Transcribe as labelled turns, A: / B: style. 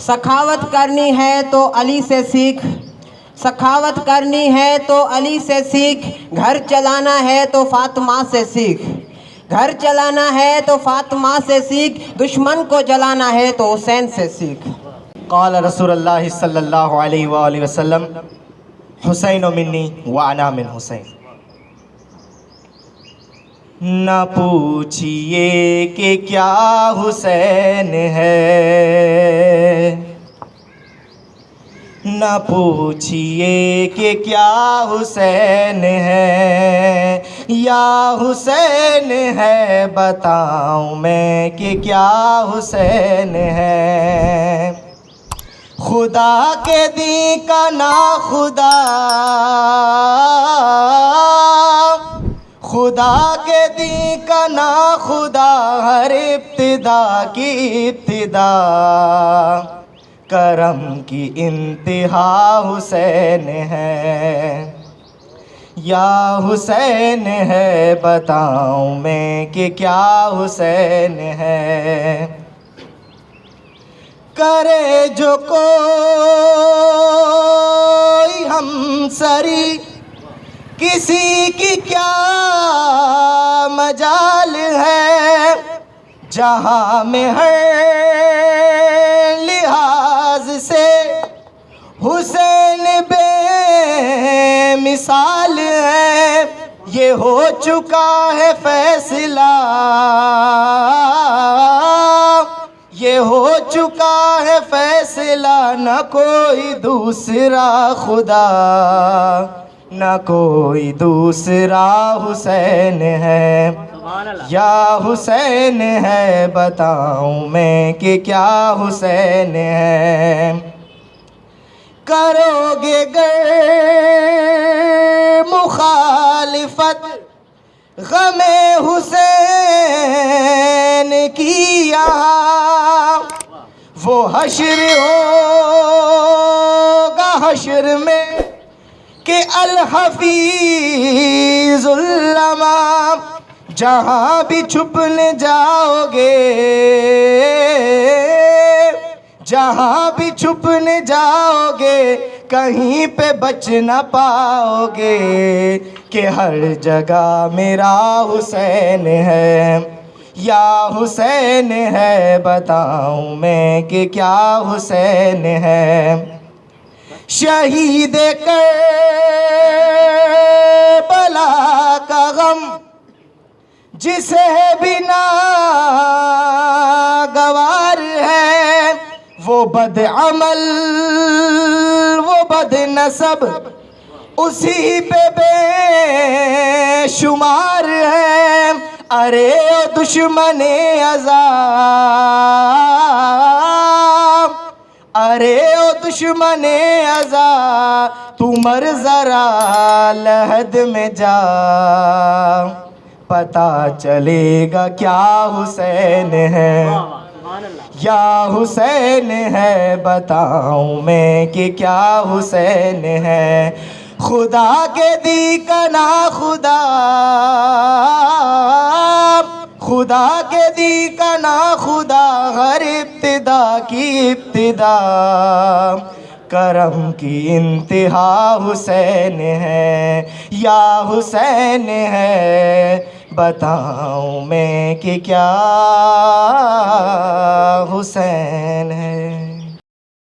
A: سخاوت کرنی ہے تو علی سے سیکھ، سخاوت کرنی ہے تو علی سے سیکھ، گھر چلانا ہے تو فاطمہ سے سیکھ، گھر چلانا ہے تو فاطمہ سے سیکھ، دشمن کو جلانا ہے تو حسین سے سیکھ۔
B: قال رسول اللہ صلی اللہ علیہ وآلہ وسلم حسین منی وانا من حسین۔ نہ پوچھئے کہ کیا حسین ہے، نہ پوچھئے کہ کیا حسین ہے، یا حسین ہے بتاؤں میں کہ کیا حسین ہے۔ خدا کے دین کا نا خدا، خدا کے دین کا نا خدا، ہر ابتدا کی ابتدا، کرم کی انتہا حسین ہے، یا حسین ہے بتاؤں میں کہ کیا حسین ہے۔ کرے جو کوئی ہمسری کسی کی کیا مجال ہے، جہاں میں ہر لحاظ سے حسین بے مثال ہے۔ یہ ہو چکا ہے فیصلہ، یہ ہو چکا ہے فیصلہ، نہ کوئی دوسرا خدا، نہ کوئی دوسرا حسین ہے، یا حسین ہے بتاؤں میں کہ کیا حسین ہے۔ کرو گے گر مخالفت غم حسین کی یہاں، وہ حشر ہوگا حشر میں کہ الحفیظ الامام، جہاں بھی چھپنے جاؤ گے، جہاں بھی چھپنے جاؤ گے، کہیں پہ بچ نہ پاؤ گے، کہ ہر جگہ میرا حسین ہے، یا حسین ہے بتاؤں میں کہ کیا حسین ہے۔ شہید کربلا کا غم جسے بھی ناگوار ہے، وہ بد عمل وہ بد نسب اسی پہ بے شمار ہے۔ ارے او دشمن عذاب، ارے او دشمن عذاب، تو مر ذرا لحد میں جا، پتہ چلے گا کیا حسین ہے، یا حسین ہے بتاؤں میں کہ کیا حسین ہے۔ خدا کے دین کا نا خدا، خدا کے دین کا نا خدا، ہر ابتدا کی ابتدا، کرم کی انتہا حسین ہے، یا حسین ہے بتاؤں میں کہ کیا حسین ہے۔